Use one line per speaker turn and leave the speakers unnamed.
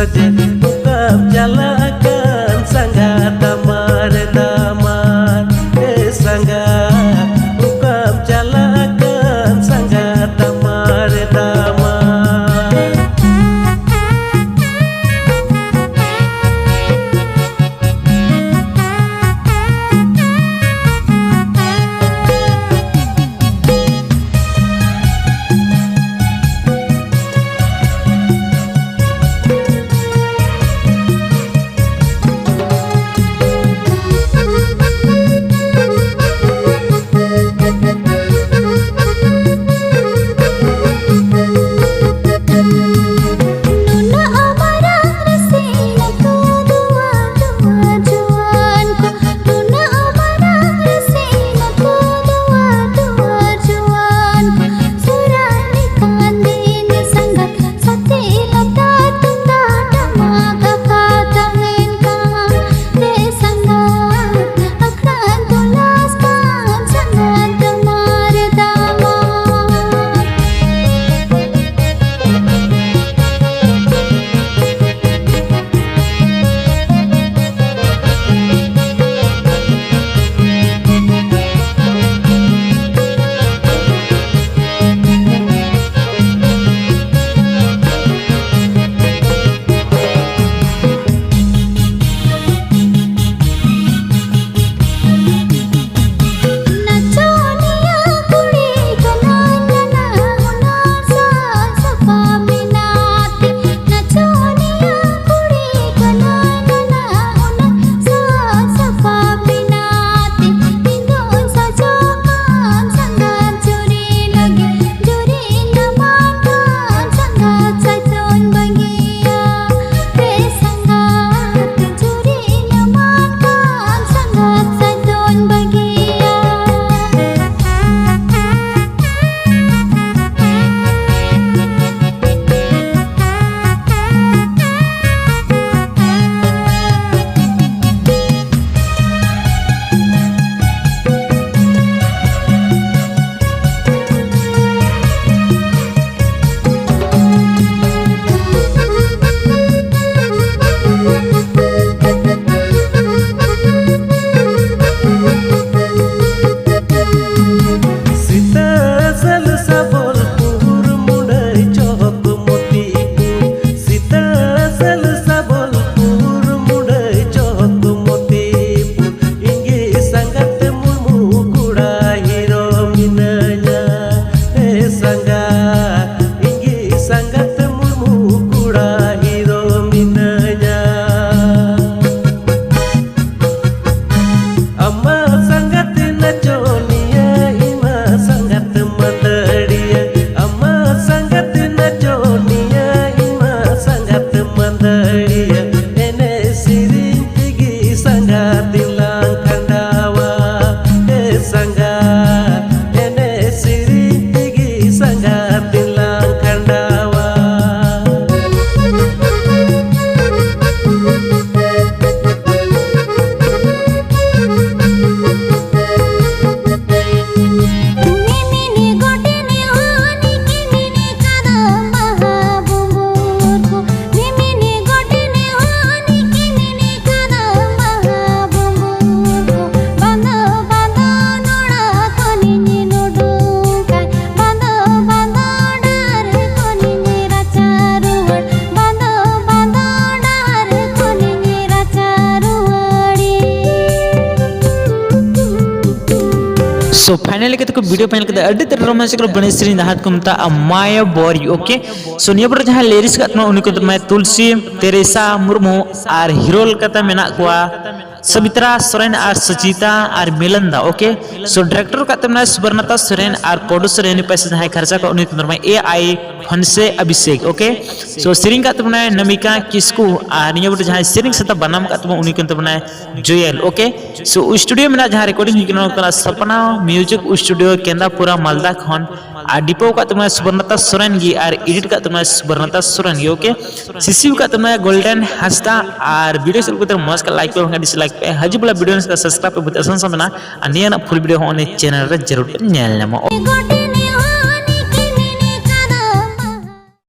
saja bukan jalakan sangat damar sangat bukan jalakan sangat damar
So finally kita video final kita ada terromantic bani sering dahat kumta Maya Bori okay so niya पर जहाँ lyrics का अपना उन्हीं को तो मैं तुलसी Teresa Murmu और हीरोल कता मेना कुआ सबित्रा सोरेन और सचिता और मिलंदा ओके सो डायरेक्टर का तमना सुवर्णता सोरेन और प्रोड्यूसर यानी पैसे जहाँ खर्चा का उन्हीं को AI फनसे अभिषेक ओके सो सिरिंग का तमना नमिका किसकू और निया पर जहाँ सिरिंग सता बनाम का तमना उन्हीं को तमना जोयल ओके सो स्टूडियो में ना जहाँ रिकॉर्डिंग किया ना सपना म्यूजिक स्टूडियो केंद्रपुरा मालदा खन और डिपो का तमना सुवर्णता सोरेन गी और एडिट का तमना सुवर्णता सोरेन गी ओके सीसीयू का तमना गोल्डन हस्ता और वीडियो से को मस्त का लाइक पे डिसलाइक पे हजी बोला वीडियो का सब्सक्राइब पे बहुत आसान सा बना और निया ना फुल वीडियो होने चैनल रे जरूर नेल नमो